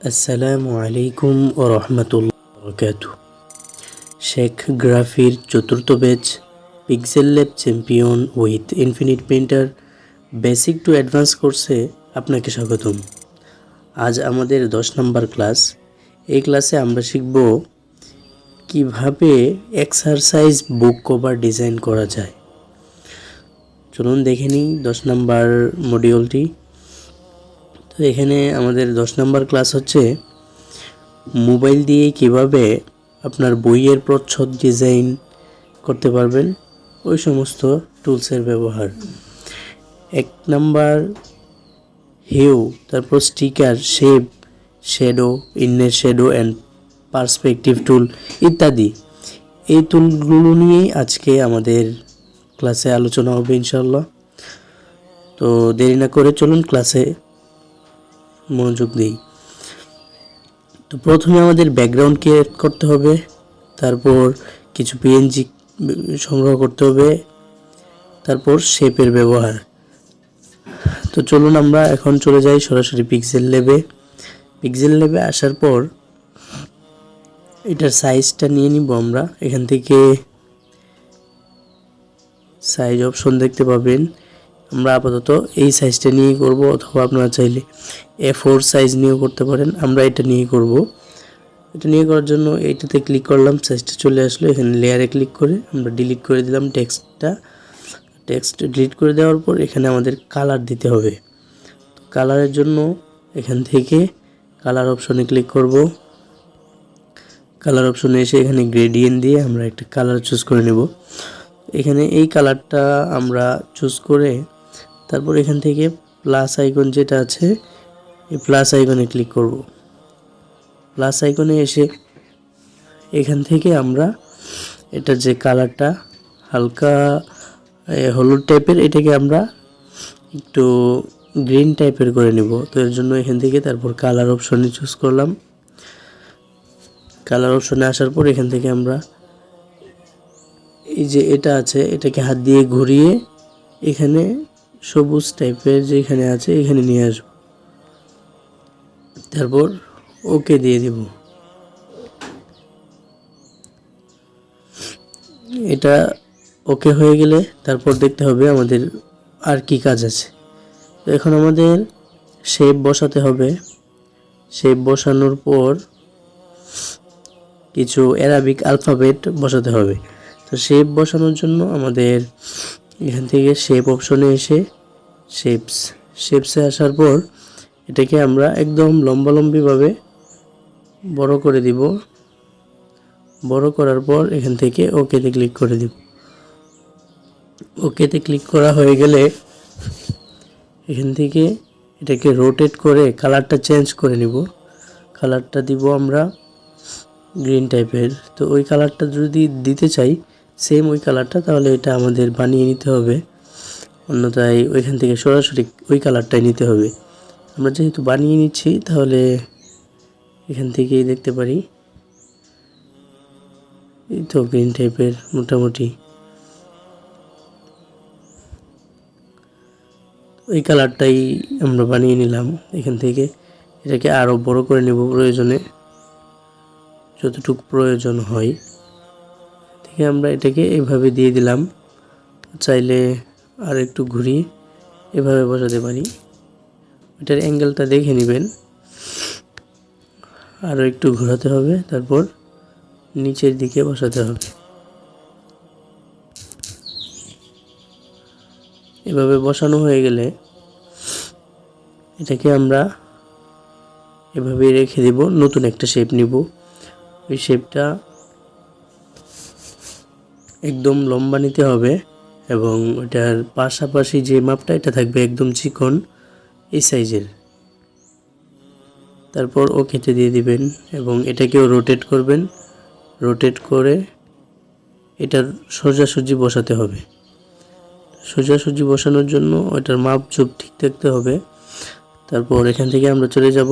আসসালামু আলাইকুম ও রহমতুল্লাহ বরকাতু। শেখ গ্রাফির চতুর্থ batch pixel lab champion with infinite painter basic to advance কোর্সে আপনাকে স্বাগতম। আজ আমাদের 10 নম্বর ক্লাস। এই ক্লাসে আমরা শিখব কিভাবে এক্সারসাইজ বুক কভার ডিজাইন করা যায়। চলুন দেখে নিই 10 নম্বর মডিউলটি। তো এখানে আমাদের 10 নম্বর ক্লাস হচ্ছে মোবাইল দিয়ে কিভাবে আপনার বইয়ের প্রচ্ছদ ডিজাইন করতে পারবেন, ওই সমস্ত টুলসের ব্যবহার। 1 নাম্বার হিউ, তারপর sticker, shape, shadow, inner shadow and perspective tool ইত্যাদি। এই টুলগুলো নিয়েই আজকে আমাদের ক্লাসে আলোচনা হবে ইনশাআল্লাহ। তো দেরি না করে চলুন ক্লাসে মনোযোগ দিই। তো প্রথমে আমাদের ব্যাকগ্রাউন্ড ক্রিয়েট করতে হবে, তারপর কিছু পিএনজি সংগ্রহ করতে হবে, তারপর শেপের ব্যবহার। তো চলুন আমরা এখন চলে যাই সরাসরি পিক্সেল ল্যাবে। পিক্সেল ল্যাবে আসার পর এটার সাইজটা নিয়ে নিব আমরা। এখান থেকে সাইজ অপশন দেখতে পাবেন। আমরা আপাতত এই সাইজটা নিয়ে করব, অথবা আপনারা চাইলে A4 সাইজ নিয়েও করতে পারেন। আমরা এটা নিয়ে করব। এটা নিয়ে করার জন্য এইটাতে ক্লিক করলাম, সাইজটা চলে আসলো। এখানে লেয়ারে ক্লিক করে আমরা ডিলিট করে দিলাম টেক্সট ডিলিট করে দেওয়ার পর এখানে আমাদের কালার দিতে হবে। তো কালারের জন্য এখান থেকে কালার অপশনে ক্লিক করব। কালার অপশনে এসে এখানে গ্রেডিয়েন্ট দিয়ে আমরা একটা কালার চুজ করে নেব। এখানে এই কালারটা আমরা চুজ করে তারপর এখান থেকে প্লাস আইকন যেটা আছে, এই প্লাস আইকনে ক্লিক করব। প্লাস আইকনে এসে এখান থেকে আমরা এটা যে কালারটা হালকা হলুদ টাইপের, এটাকে আমরা একটু গ্রিন টাইপের করে নেব। তো এর জন্য এখান থেকে তারপর কালার অপশনে চুজ করলাম। কালার অপশনে আসার পর এখান থেকে আমরা এই যে এটা আছে, এটাকে হাত দিয়ে ঘুরিয়ে এখানে সবুজ টাইপের যেখানে আছে এখানে নিয়ে আসব। তারপর ওকে দিয়ে দিব। এটা ওকে হয়ে গেলে তারপর দেখতে হবে আমাদের আর কি কাজ আছে। তো এখন আমাদের শেপ বসাতে হবে। শেপ বসানোর পর কিছু অ্যারাবিক অ্যালফাবেট বসাতে হবে। তো শেপ বসানোর জন্য আমাদের এখান থেকে শেপ অপশনে এসে শেপসে আসার পর এটাকে আমরা একদম লম্বালম্বিভাবে বড় করে দিব। বড় করার পর এখান থেকে ওকেতে ক্লিক করে দিব। ওকেতে ক্লিক করা হয়ে গেলে এখান থেকে এটাকে রোটেট করে কালারটা চেঞ্জ করে নিব। কালারটা দিব আমরা গ্রিন টাইপের। তো ওই কালারটা যদি দিতে চাই সেম ওই কালারটা, তাহলে এটা আমাদের বানিয়ে নিতে হবে, অন্যথায় ওইখান থেকে সরাসরি ওই কালারটাই নিতে হবে। আমরা যেহেতু বানিয়ে নিচ্ছি তাহলে এখান থেকেই দেখতে পারি। এই তো গ্রিন টাইপের মোটামুটি ওই কালারটাই আমরা বানিয়ে নিলাম। এখান থেকে এটাকে আরও বড় করে নেব প্রয়োজনে, যতটুকু প্রয়োজন হয়। থেকে আমরা এটাকে এভাবে দিয়ে দিলাম। চাইলে আর একটু ঘুরিয়ে এভাবে বসাতে পারি। এটার অ্যাঙ্গেলটা দেখে নেবেন। আরও একটু ঘোরাতে হবে, তারপর নিচের দিকে বসাতে হবে। এভাবে বসানো হয়ে গেলে এটাকে আমরা এভাবে রেখে দেব। নতুন একটা শেপ নিব। ওই শেপটা একদম লম্বা নিতে হবে এবং ওটার পাশাপাশি যে মাপটা এটা থাকবে একদম চিকন এই সাইজের। তারপর ওকেতে দিয়ে দিবেন এবং এটাকেও রোটেট করবেন। রোটেট করে এটার সোজাসুজি বসাতে হবে। সোজাসুজি বসানোর জন্য ওটার মাপ ঝুপ ঠিক থাকতে হবে। তারপর এখান থেকে আমরা চলে যাব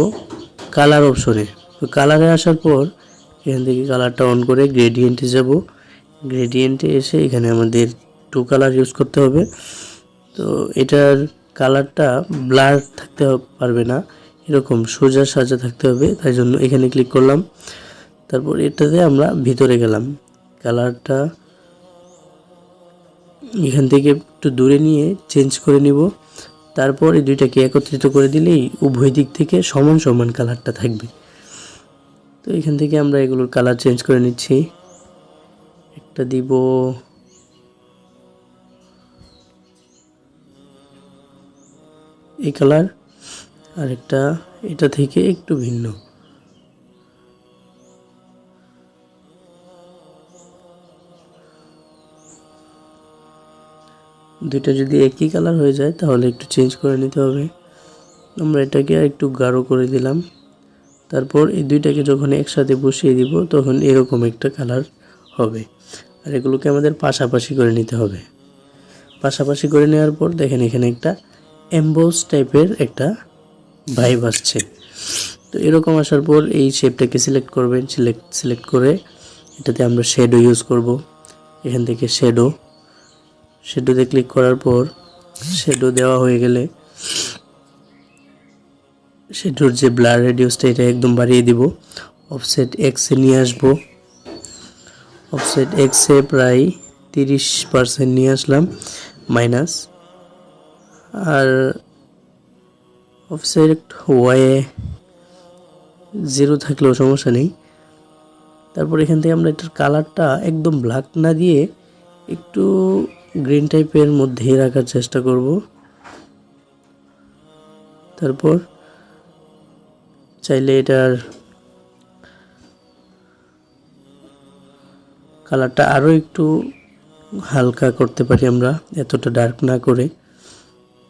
কালার অপশনে। তো কালারে আসার পর এখান থেকে কালারটা অন করে গ্রেডিয়েন্টে যাব। গ্রেডিয়েন্টে এসে এখানে আমাদের 2 কালার ইউজ করতে হবে। তো এটার কালারটা ব্লার থাকতে পারবে না, এরকম সোজা সাজা থাকতে হবে, তাই জন্য এখানে ক্লিক করলাম। তারপর এটাতে আমরা ভিতরে গেলাম, কালারটা এখান থেকে একটু দূরে নিয়ে চেঞ্জ করে নিব। তারপর এই দুইটাকে একত্রিত করে দিলেই উভয় দিক থেকে সমান সমান কালারটা থাকবে। তো এখান থেকে আমরা এগুলোর কালার চেঞ্জ করে নিচ্ছি। একটা দিব এই কালার, আর একটা এটা থেকে একটু ভিন্ন। দুইটা যদি একই কালার হয়ে যায় তাহলে একটু চেঞ্জ করে নিতে হবে। আমরা এটাকে একটু গাঢ় করে দিলাম। তারপর এই দুইটাকে যখন একসাথে বসিয়ে দিব তখন এরকম একটা কালার হবে। আর এগুলোকে আমাদের পাশাপাশি করে নিতে হবে। পাশাপাশি করে নেওয়ার পর দেখেন এখানে একটা এমবোস টাইপের একটা ভাইব আসছে। তো এরকম আসার পর এই শেপটাকে সিলেক্ট করবেন, সিলেক্ট করে এটাতে আমরা শ্যাডো ইউজ করব। এখান থেকে শ্যাডোতে ক্লিক করার পর শ্যাডো দেওয়া হয়ে গেলে শ্যাডোর যে ব্লার রেডিয়াসটা এটা একদম বাড়িয়ে দিব। অফসেট এক্সে নিয়ে আসব, অফসেট এক্সে প্রায় 30% নিয়ে আসলাম মাইনাস। আর অফসেট ওয়াইয়ে 0 থাকলেও সমস্যা নেই। তারপর এখান থেকে আমরা এটার কালারটা একদম ব্ল্যাক না দিয়ে একটু গ্রিন টাইপের মধ্যে রাখার চেষ্টা করব। তারপর চাইলে এটার কালারটা আরও একটু হালকা করতে পারি আমরা, এতটা ডার্ক না করে।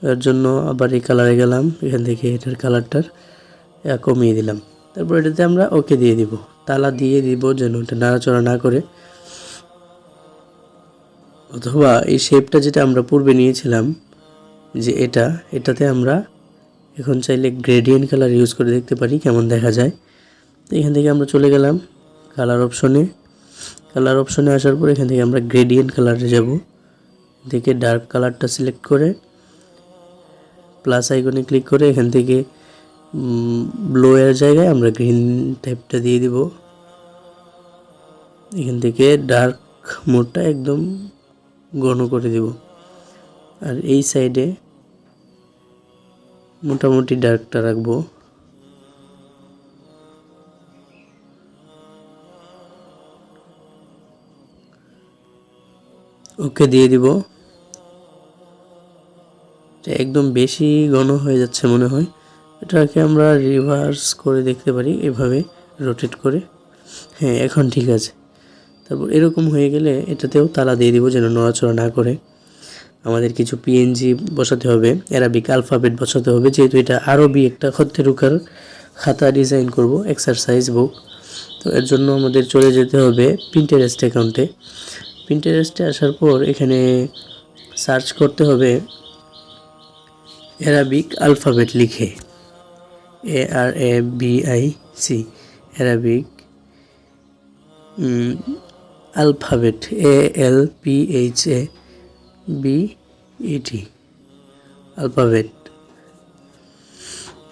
এর জন্য আবার এই কালারে গেলাম, এখান থেকে এটার কালারটার কমিয়ে দিলাম। তারপর এটাতে আমরা ওকে দিয়ে দিব, তালা দিয়ে দিব যেন এটা নাড়াচড়া না করে। অথবা এই শেপটা যেটা আমরা পূর্বে নিয়েছিলাম যে এটাতে আমরা এখন চাইলে গ্রেডিয়েন্ট কালার ইউজ করে দেখতে পারি কেমন দেখা যায়। তো এখান থেকে আমরা চলে গেলাম কালার অপশনে আসার পর এখান থেকে আমরা গ্রেডিয়েন্ট কালারে যাব। দেখে ডার্ক কালারটা সিলেক্ট করে প্লাস আইকনে ক্লিক করে এখান থেকে ব্লু এর জায়গায় আমরা গ্রিন টাইপটা দিয়ে দিব। এখান থেকে ডার্ক মোডটা একদম ঘন করে দিব, আর এই সাইডে মোটামুটি ডার্কটা রাখবো। ওকে দিয়ে দিব। একদম বেশি ঘন হয়ে যাচ্ছে মনে হয়, এটাকে আমরা রিভার্স করে দেখতে পারি, এভাবে রোটেট করে। হ্যাঁ, এখন ঠিক আছে। তারপর এরকম হয়ে গেলে এটাতেও তালা দিয়ে দিব যেন নড়াচড়া না করে। আমাদের কিছু পিএনজি বসাতে হবে, অ্যারাবিক আলফাবেট বসাতে হবে, যেহেতু এটা আরবি একটা খত্তে রুকার খাতা ডিজাইন করব, এক্সারসাইজ বুক। তো এর জন্য আমাদের চলে যেতে হবে পিন্টারেস্ট অ্যাকাউন্টে। পিন্টারেস্টে আসার পর এখানে সার্চ করতে হবে অ্যারাবিক আলফাবেট লিখে, ARABIC, Arabic alphabet, ALPHABET, alphabet.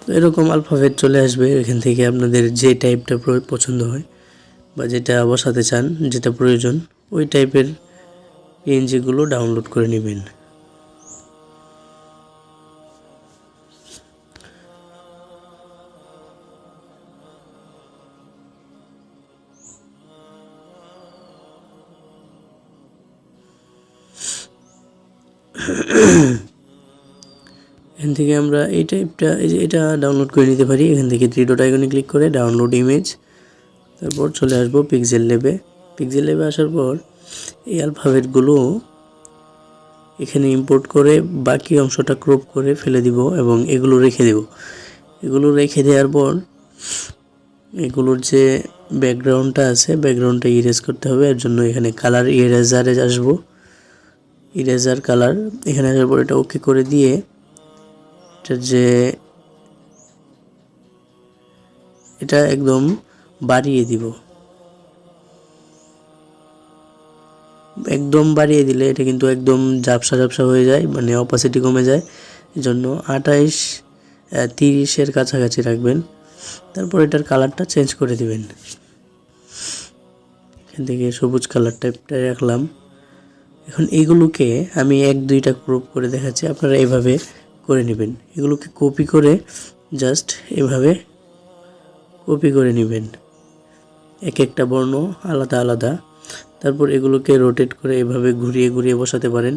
তো এরকম আলফাবেট চলে আসবে। এখান থেকে আপনাদের যে টাইপটা পছন্দ হয় বা যেটা বসাতে চান, যেটা প্রয়োজন, ওই টাইপের পিএনজিগুলো ডাউনলোড করে নেবেন। এখান থেকে আমরা এই টাইপটা, এই যে এটা ডাউনলোড করে নিতে পারি। এখান থেকে 3 ডট আইকনে ক্লিক করে ডাউনলোড ইমেজ, তারপর চলে আসবো পিক্সেল ল্যাবে। পিক্সেল ল্যাবে আসার পর এই আলফাবেটগুলো এখানে ইম্পোর্ট করে বাকি অংশটা ক্রপ করে ফেলে দিব এবং এগুলো রেখে দেব। এগুলো রেখে দেওয়ার পর এগুলোর যে ব্যাকগ্রাউন্ডটা আছে, ব্যাকগ্রাউন্ডটা ইরেজ করতে হবে। এর জন্য এখানে কালার ইরেজারে আসবো, ইরেজার কালার। এখানে আসার পর এটা ওকে করে দিয়ে এটা একদম বাড়িয়ে দিব। একদম বাড়িয়ে দিলে এটা কিন্তু একদম ঝাপসা হয়ে যায়, মানে অপাসিটি কমে যায়। এজন্য 28 30-এর কাছাকাছি রাখবেন। তারপর এটার কালারটা চেঞ্জ করে দিবেন। এখান থেকে সবুজ কালার টাইপটা রাখলাম। এখন এগুলোকে আমি 1-2টা গ্রুপ করে দেখাচ্ছি, আপনারা এভাবে করে নেবেন। এগুলোকে কপি করে জাস্ট এভাবে কপি করে নেবেন, এক একটা বর্ণ আলাদা আলাদা। তারপর এগুলোকে রোটেট করে এভাবে ঘুরিয়ে ঘুরিয়ে বসাতে পারেন।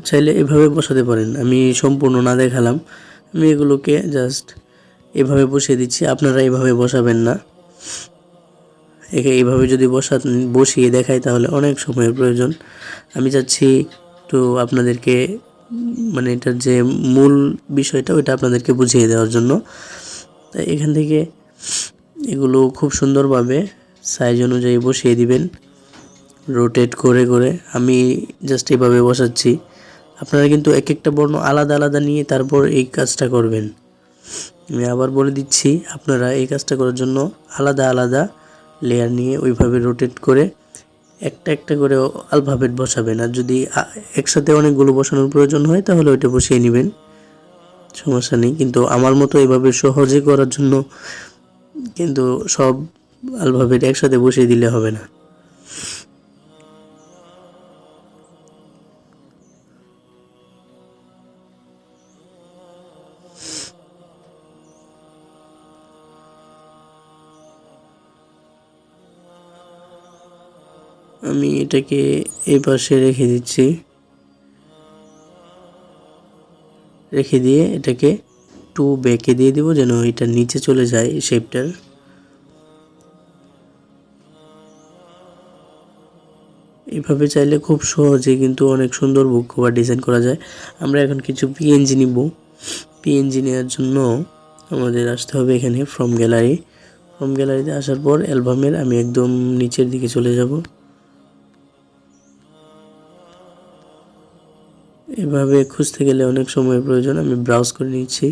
চাইলে এভাবে বসাতে পারেন, আমি সম্পূর্ণ না দেখালাম। আমি এগুলোকে জাস্ট এভাবে বসিয়ে দিচ্ছি, আপনারা এভাবে বসাবেন না। এইভাবে যদি বসিয়ে দেখাই তাহলে অনেক সময়ের প্রয়োজন। আমি চাচ্ছি একটু আপনাদেরকে মানে এটার যে মূল বিষয়টা ওইটা আপনাদেরকে বুঝিয়ে দেওয়ার জন্য। তাই এখান থেকে এগুলো খুব সুন্দরভাবে সাইজ অনুযায়ী বসিয়ে দিবেন, রোটেট করে করে। আমি জাস্ট এভাবে বসাচ্ছি, আপনারা কিন্তু এক একটা বর্ণ আলাদা আলাদা নিয়ে তারপর এই কাজটা করবেন। আমি আবার বলে দিচ্ছি, আপনারা এই কাজটা করার জন্য আলাদা আলাদা লেয়ার নিয়ে ওইভাবে রোটেট করে একটা একটা করে অ্যালফাবেট বসাবেন। আর যদি একসাথে অনেকগুলো বসানোর প্রয়োজন হয় তাহলে ওইটা বসিয়ে নেবেন, সমস্যা নেই। কিন্তু আমার মতো এভাবে সহজে করার জন্য কিন্তু সব অ্যালফাবেট একসাথে বসিয়ে দিলে হবে না। আমি এটাকে এই পাশে রেখে দিচ্ছি, রেখে দিয়ে এটাকে টু ব্যাকে দিয়ে দিব যেন এটা নিচে চলে যায় শেপটার। এইভাবে চাইলে খুব সহজে কিন্তু অনেক সুন্দর বুক কভার ডিজাইন করা যায়। আমরা এখন কিছু পিএনজি নিব। পিএনজি নেওয়ার জন্য আমাদের আসতে হবে এখানে ফ্রম গ্যালারি। ফ্রম গ্যালারিতে আসার পর অ্যালবামের আমি একদম নিচের দিকে চলে যাব। এভাবে খুঁজতে গেলে অনেক সময়ের প্রয়োজন, আমি ব্রাউজ করে নিচ্ছি।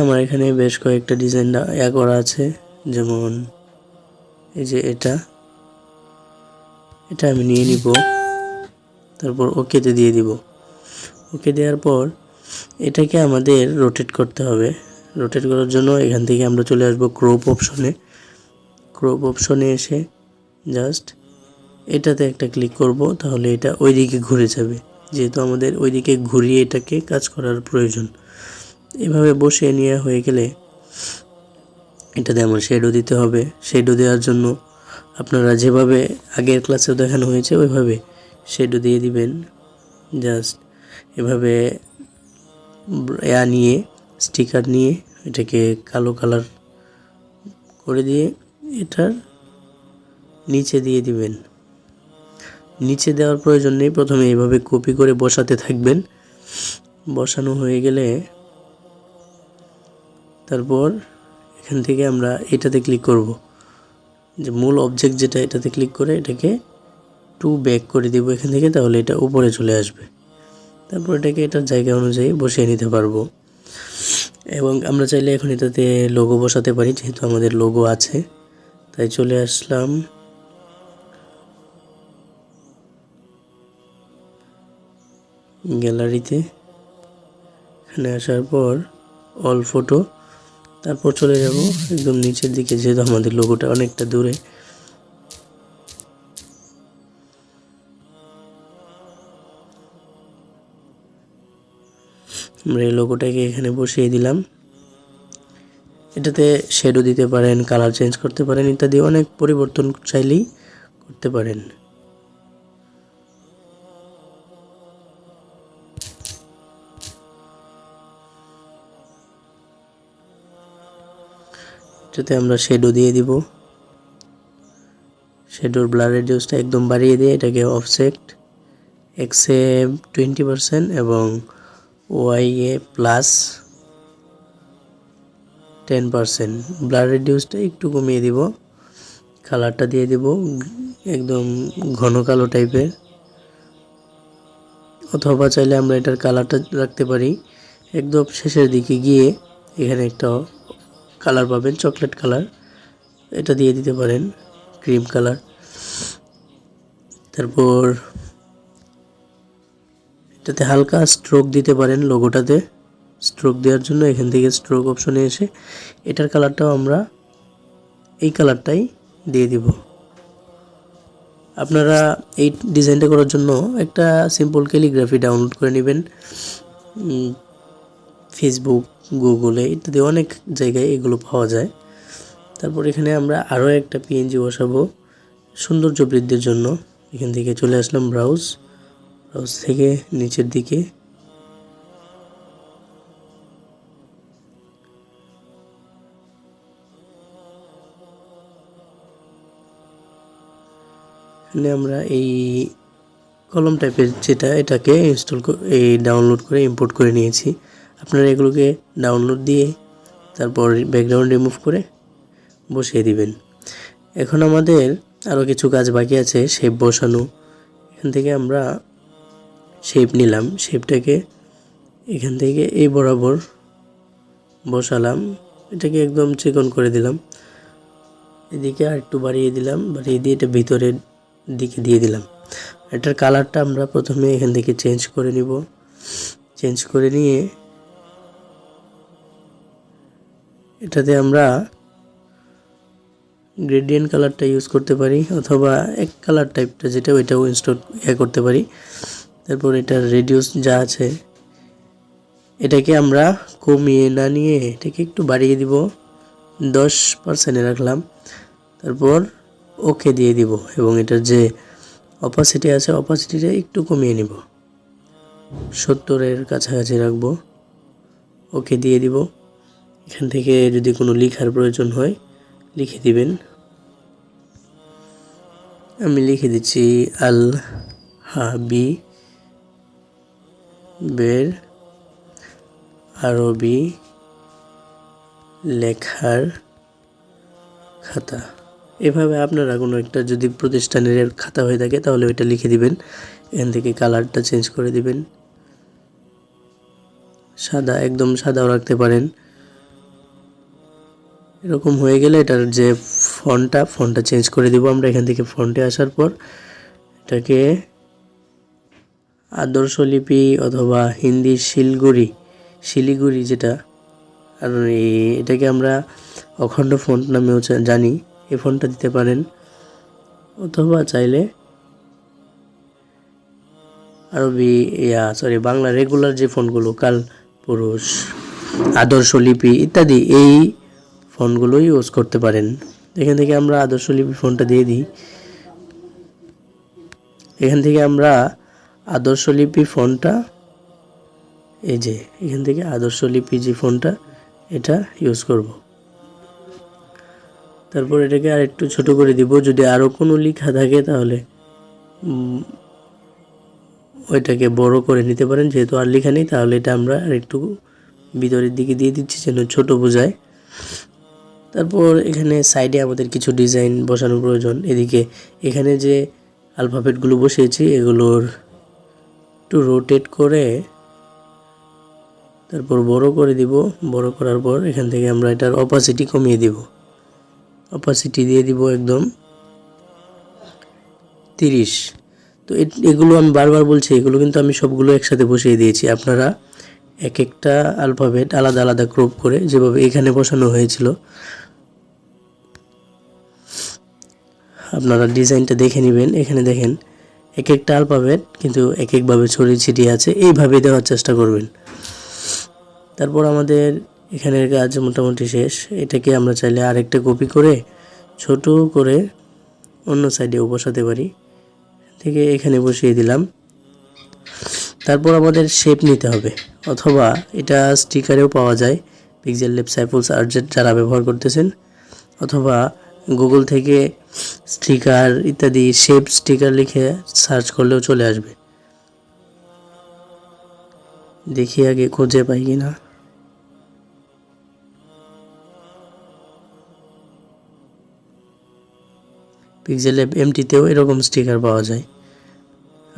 আমার এখানে বেশ কয়েকটা ডিজাইন করা আছে, যেমন এই যে এটা আমি নিয়ে নিব, তারপর ওকেতে দিয়ে দিব। ওকে দেওয়ার পর এটাকে আমাদের রোটেট করতে হবে। রোটেট করার জন্য এখান থেকে আমরা চলে আসব ক্রপ অপশনে। ক্রপ অপশনে এসে জাস্ট এটাতে একটা ক্লিক করব, তাহলে এটা ওইদিকে ঘুরে যাবে, যেহেতু আমাদের ওইদিকে ঘুরিয়ে এটাকে কাজ করার প্রয়োজন। এভাবে বসিয়ে নেওয়া হয়ে গেলে এটাতে আমার শেডো দিতে হবে। শেডো দেওয়ার জন্য আপনারা যেভাবে আগের ক্লাসেও দেখানো হয়েছে ওইভাবে শেডো দিয়ে দিবেন। জাস্ট এভাবে নিয়ে স্টিকার নিয়ে এটাকে কালো কালার করে দিয়ে এটার নিচে দিয়ে দিবেন। নিচে দেওয়ার প্রয়োজন নেই, প্রথমে এইভাবে কপি করে বসাতে থাকবেন। বসানো হয়ে গেলে তারপর এখান থেকে আমরা এটাতে ক্লিক করব, যে মূল অবজেক্ট যেটা, এটাতে ক্লিক করে এটাকে টু ব্যাক করে দিব এখান থেকে, তাহলে এটা উপরে চলে আসবে। তারপর এটাকে এটার জায়গা অনুযায়ী বসিয়ে নিতে পারবো। এবং আমরা চাইলে এখন এটাতে লোগো বসাতে পারি, যেহেতু আমাদের লোগো আছে। তাই চলে আসলাম গ্যালারিতে। এখানে আসার পর অল ফটো, তারপর চলে যাব একদম নিচের দিকে, যেহেতু আমাদের লোগোটা অনেকটা দূরে। আমরা এই লোগোটাকে এখানে বসিয়ে দিলাম। এটাতে শেডো দিতে পারেন, কালার চেঞ্জ করতে পারেন, ইত্যাদি অনেক পরিবর্তন চাইলেই করতে পারেন। এটাতে আমরা শেডো দিয়ে দিব। শেডোর ব্লার রেডিউসটা একদম বাড়িয়ে দিয়ে এটাকে অফসেট এক্সে 20% এবং ওয়াইয়ে প্লাস 10%। ব্লার রেডিউসটা একটু কমিয়ে দিব। কালারটা দিয়ে দিব একদম ঘন কালো টাইপের। অথবা চাইলে আমরা এটার কালারটা রাখতে পারি একদম শেষের দিকে গিয়ে। এখানে একটা কালার পাবেন চকলেট কালার, এটা দিয়ে দিতে পারেন, ক্রিম কালার। তারপর এটাতে হালকা স্ট্রোক দিতে পারেন, লোগোটাতে স্ট্রোক দেওয়ার জন্য এখান থেকে স্ট্রোক অপশনে এসে এটার কালারটাও আমরা এই কালারটাই দিয়ে দিব। আপনারা এই ডিজাইনটা করার জন্য একটা সিম্পল ক্যালিগ্রাফি ডাউনলোড করে নেবেন। ফেসবুক, গুগলে ইত্যাদি অনেক জায়গায় এগুলো পাওয়া যায়। তারপর এখানে আমরা আরও একটা পিএনজি বসাবো সৌন্দর্য বৃদ্ধির জন্য। এখান থেকে চলে আসলাম ব্রাউজ থেকে নিচের দিকে এখানে আমরা এই কলম টাইপের যেটা, এটাকে ডাউনলোড করে ইম্পোর্ট করে নিয়েছি। আপনারা এগুলোকে ডাউনলোড দিয়ে তারপর ব্যাকগ্রাউন্ড রিমুভ করে বসিয়ে দিবেন। এখন আমাদের আরও কিছু কাজ বাকি আছে, শেপ বসানো। এখান থেকে আমরা শেপ নিলাম, শেপটাকে এখান থেকে এই বরাবর বসালাম, এটাকে একদম চিকন করে দিলাম। এদিকে আর একটু বাড়িয়ে দিলাম, বাড়িয়ে দিয়ে এটা ভিতরের দিকে দিয়ে দিলাম। এটার কালারটা আমরা প্রথমে এখান থেকে চেঞ্জ করে নিব। চেঞ্জ করে নিয়ে এটাতে আমরা গ্রেডিয়েন্ট কালারটা ইউজ করতে পারি, অথবা এক কালার টাইপটা যেটা ওইটাও ইনস্টল করতে পারি। তারপর এটার রেডিউস যা আছে এটাকে আমরা কমিয়ে না নিয়ে এটাকে একটু বাড়িয়ে দিব, 10% রাখলাম। তারপর ওকে দিয়ে দিব এবং এটার যে অপাসিটি আছে অপাসিটিটা একটু কমিয়ে নিব, 70-এর কাছাকাছি রাখবো। ওকে দিয়ে দিব। এখান থেকে যদি কোনো লেখার প্রয়োজন হয় লিখে দিবেন। আমি লিখে দিচ্ছি আল হাবিবের আরবি লেখার খাতা। এভাবে আপনারা কোনো একটা যদি প্রতিষ্ঠানের খাতা হয়ে থাকে তাহলে ওইটা লিখে দিবেন। এখান থেকে কালারটা চেঞ্জ করে দিবেন, সাদা, একদম সাদাও রাখতে পারেন। এরকম হয়ে গেলে এটার যে ফন্টটা চেঞ্জ করে দিব আমরা। এখান থেকে ফন্টে আসার পর এটাকে আদর্শ লিপি অথবা হিন্দি শিলিগুড়ি যেটা, আর এটাকে আমরা অখণ্ড ফন্ট নামেও জানি, এই ফন্টটা দিতে পারেন। অথবা চাইলে বাংলা রেগুলার যে ফন্টগুলো, কালপুরুষ, আদর্শ লিপি ইত্যাদি, এই ফন্টগুলো ইউজ করতে পারেন। এখান থেকে আমরা আদর্শ লিপি ফন্টটা দিয়ে দিই। এখান থেকে আমরা আদর্শ লিপি ফন্টটা, এই যে এখান থেকে আদর্শ লিপি যে ফন্টটা এটা ইউজ করব। তারপর এটাকে আর একটু ছোট করে দিব। যদি আরও কোনো লেখা থাকে তাহলে ওইটাকে বড় করে নিতে পারেন। যেহেতু আর লেখা নেই তাহলে এটা আমরা আর একটু ভিতরের দিকে দিয়ে দিচ্ছি যেন ছোট বোঝায়। তারপর এখানে সাইডে আমাদের কিছু ডিজাইন বসানোর প্রয়োজন। এখানে যে অ্যালফাবেটগুলো বসিয়েছি এগুলোর একটু রোটেট করে তারপর বড় করে দিব। বড় করার পর এখান থেকে আমরা এটার অপাসিটি কমিয়ে দিব। অপাসিটি দিয়ে দিব একদম 30। তো এগুলো আমি বারবার বলছি, এগুলো কিন্তু আমি সবগুলো একসাথে বসিয়ে দিয়েছি। আপনারা এক একটা অ্যালফাবেট আলাদা আলাদা ক্রপ করে যেভাবে এখানে বসানো হয়েছিল আপনারা ডিজাইনটা দেখে নেবেন। এখানে দেখেন এক একটা অ্যালফাবেট কিন্তু এক একভাবে ছড়িয়ে ছিটিয়ে আছে, এইভাবে দেওয়ার চেষ্টা করবেন। তারপর আমাদের এখানের কাজ মোটামুটি শেষ। এটাকে আমরা চাইলে আরেকটা কপি করে ছোট করে অন্য সাইডেও বসাতে পারি। থেকে এখানে বসিয়ে দিলাম। তারপর আমাদের শেপ নিতে হবে, অথবা এটা স্টিকারেও পাওয়া যায়, পিক্সেল ল্যাব সাইফুলস আর্টজেট যারা ব্যবহার করতেছেন, অথবা গুগল থেকে স্টিকার ইত্যাদি শেপ স্টিকার লিখে সার্চ করলেও চলে আসবে। দেখি আগে খুঁজে পাই কিনা। পিক্সেল ল্যাব এমটিতেও এরকম স্টিকার পাওয়া যায়।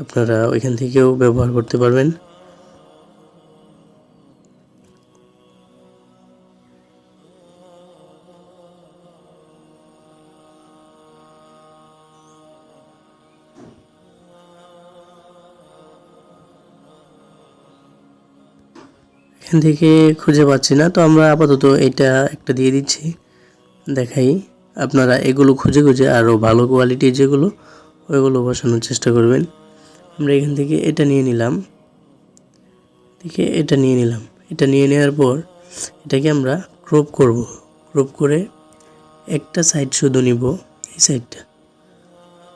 আপনারা ওইখান থেকেও ব্যবহার করতে পারবেন। এখান থেকে খুঁজে পাচ্ছি না, তো আমরা আপাতত এটা একটা দিয়ে দিচ্ছি। দেখাই, আপনারা এগুলো খুঁজে খুঁজে আরও ভালো কোয়ালিটির যেগুলো ওইগুলো বসানোর চেষ্টা করবেন। আমরা এখান থেকে এটা নিয়ে নিলাম, এটা নিয়ে নেওয়ার পর এটাকে আমরা ক্রপ করব। ক্রপ করে একটা সাইড শুধু নিব, এই সাইডটা।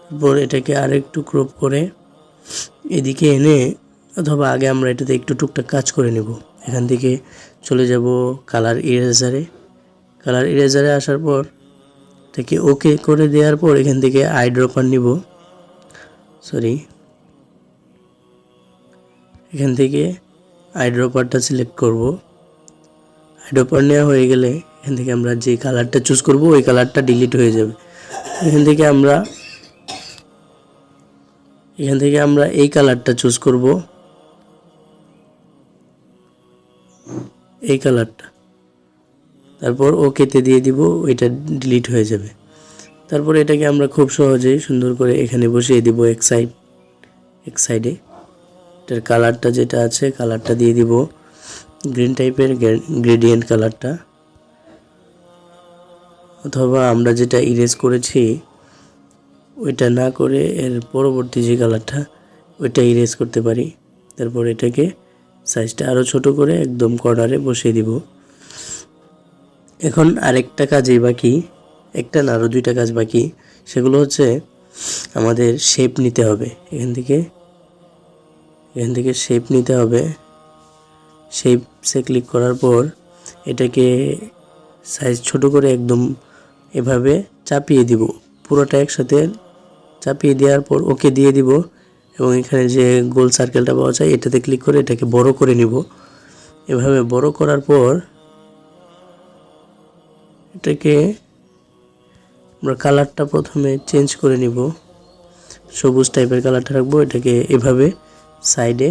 তারপর এটাকে আরেকটু ক্রপ করে এদিকে এনে, অথবা আগে আমরা এটাতে একটু টুকটাক কাজ করে নেব। এখান থেকে চলে যাব কালার ইরেজারে আসার পর এটাকে ওকে করে দেওয়ার পর এখান থেকে আই ড্রপার নিব। এখান থেকে আই ড্রপারটা সিলেক্ট করব। আই ড্রপার নেওয়া হয়ে গেলে এখান থেকে আমরা যে কালারটা চুজ করব ওই কালারটা ডিলিট হয়ে যাবে। এখান থেকে আমরা এই কালারটা চুজ করব, এই কালারটা। তারপর ওকেতে দিয়ে দিব, ওইটা ডিলিট হয়ে যাবে। তারপর এটাকে আমরা খুব সহজেই সুন্দর করে এখানে বসিয়ে দিব এক সাইডে। এটার কালারটা যেটা আছে কালারটা দিয়ে দিব গ্রিন টাইপের গ্রেডিয়েন্ট কালারটা, অথবা আমরা যেটা ইরেজ করেছি ওইটা না করে এর পরবর্তী যে কালারটা ওইটা ইরেজ করতে পারি। তারপর এটাকে সাইজটা আরও ছোট করে একদম কর্নারে বসিয়ে দিব। এখন আরেকটা কাজই বাকি, একটা না আরও দুইটা কাজ বাকি। সেগুলো হচ্ছে আমাদের শেপ নিতে হবে। এখান থেকে শেপ নিতে হবে। শেপসে ক্লিক করার পর এটাকে সাইজ ছোট করে একদম এভাবে চাপিয়ে দিব, পুরোটা একসাথে চাপিয়ে দেওয়ার পর ওকে দিয়ে দিব। এবং এখানে যে গোল সার্কেলটা পাওয়া যায় এটাতে ক্লিক করে এটাকে বড় করে নিব। এভাবে বড় করার পর এটাকে আমরা কালারটা প্রথমে চেঞ্জ করে নিব, সবুজ টাইপের কালারটা রাখবো। এটাকে এভাবে সাইডে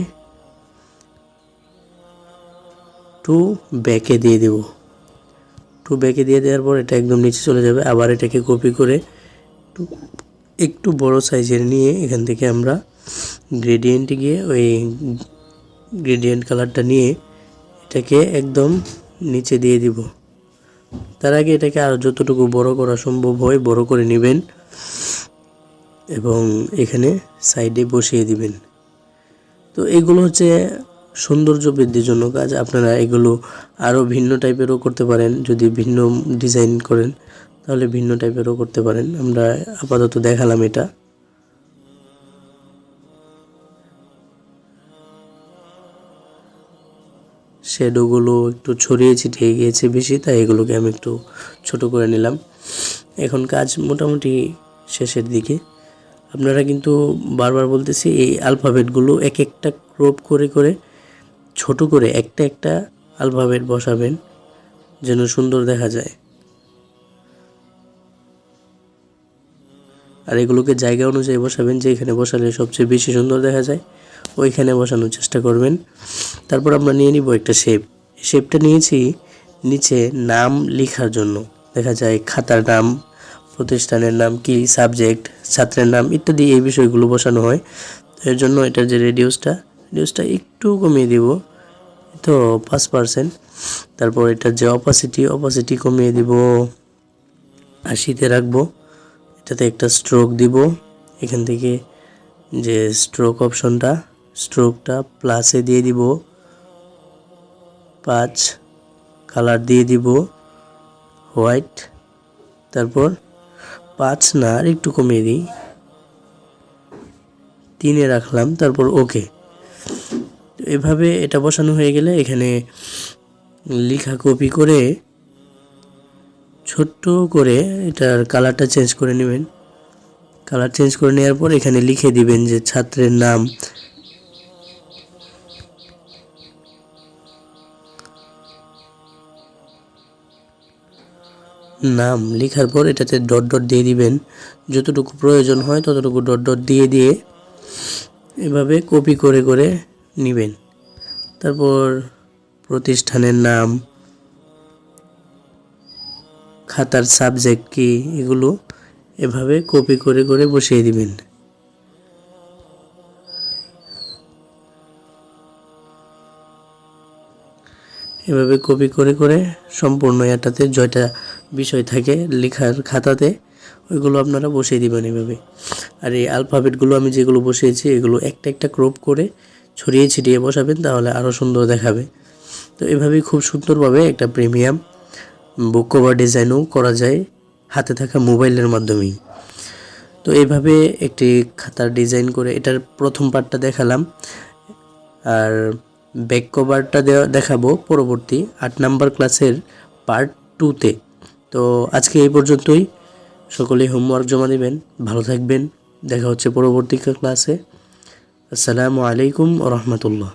টু ব্যাকে দিয়ে দেব। ব্যাকে দিয়ে দেওয়ার পর এটা একদম নিচে চলে যাবে। আবার এটাকে কপি করে একটু বড় সাইজের নিয়ে এখান থেকে আমরা গ্রেডিয়েন্টে গিয়ে ওই গ্রেডিয়েন্ট কালারটা নিয়ে এটাকে একদম নিচে দিয়ে দিব। তার আগে এটাকে আরও যতটুকু বড় করা সম্ভব হয় বড় করে নেবেন এবং এখানে সাইডে বসিয়ে দিবেন। তো এগুলো হচ্ছে সৌন্দর্য বৃদ্ধির জন্য কাজ। আপনারা এগুলো আরও ভিন্ন টাইপেরও করতে পারেন, যদি ভিন্ন ডিজাইন করেন তাহলে ভিন্ন টাইপেরও করতে পারেন। আমরা আপাতত দেখালাম এটা। শ্যাডোগুলো একটু ছড়িয়ে ছিটিয়ে গিয়েছে বেশি, তাই এগুলোকে আমি একটু ছোট করে নিলাম। এখন কাজ মোটামুটি শেষের দিকে। আপনারা কিন্তু বারবার বলতেছি এই আলফাবেটগুলো এক একটা ক্রপ করে করে ছোট করে একটা একটা আলফাবেট বসাবেন যেন সুন্দর দেখা যায়। আর এগুলোকে জায়গা অনুযায়ী বসাবেন, যেখানে বসালে সবচেয়ে বেশি সুন্দর দেখা যায় ওইখানে বসানোর চেষ্টা করবেন। তারপর আমরা নিয়ে নিব একটা শেপটা নিয়েছি নিচে নাম লেখার জন্য। দেখা যায় খাতার নাম, প্রতিষ্ঠানের নাম, কি সাবজেক্ট, ছাত্রের নাম ইত্যাদি এই বিষয়গুলো বসানো হয়। তো এর জন্য এটার যে রেডিউসটা একটু কমিয়ে দিব, তো 5%। তারপর এটার যে অপাসিটি কমিয়ে দিব 80-তে রাখবো। এটাতে একটা স্ট্রোক দিব। এখান থেকে যে স্ট্রোকটা প্লাসে দিয়ে দিব 5। কালার দিয়ে দিব হোয়াইট। তারপর 5 না আর একটু কমিয়ে দিই, 3-এ রাখলাম। তারপর ওকে। এভাবে এটা বসানো হয়ে গেলে এখানে লেখা কপি করে ছোট্ট করে এটার কালারটা চেঞ্জ করে নেবেন। কালার চেঞ্জ করে নেওয়ার পর এখানে লিখে দিবেন যে ছাত্রের নাম। লেখার পর এটাতে ডট ডট দিয়ে দিবেন, যতটুকু প্রয়োজন হয় ততটুকু ডট ডট দিয়ে এভাবে কপি করে করে নেবেন। তারপর প্রতিষ্ঠানের নাম, খাতার সাবজেক্ট কি, এগুলো এভাবে কপি করে করে বসিয়ে দিবেন। এভাবে কপি করে করে সম্পূর্ণ এটাতে জয়টা বিষয় থাকে লেখার খাতাতে ওইগুলো আপনারা বসিয়ে দিবেন এভাবে। আর এই অ্যালফাবেটগুলো আমি যেগুলো বসিয়েছি এগুলো একটা একটা ক্রপ করে ছড়িয়ে ছিটিয়ে বসাবেন, তাহলে আরও সুন্দর দেখাবে। তো এভাবেই খুব সুন্দরভাবে একটা প্রিমিয়াম বুক কভার ডিজাইনও করা যায় হাতে থাকা মোবাইলের মাধ্যমেই। তো এইভাবে একটি খাতার ডিজাইন করে এটার প্রথম পার্টটা দেখালাম, আর ব্যাক কভারটা দেখাবো পরবর্তী 8 নাম্বার ক্লাসের পার্ট 2-তে। তো আজকে এই পর্যন্তই। সকলেই হোমওয়ার্ক জমা দেবেন, ভালো থাকবেন, দেখা হচ্ছে পরবর্তী ক্লাসে। আসসালামু আলাইকুম ওয়া রাহমাতুল্লাহ।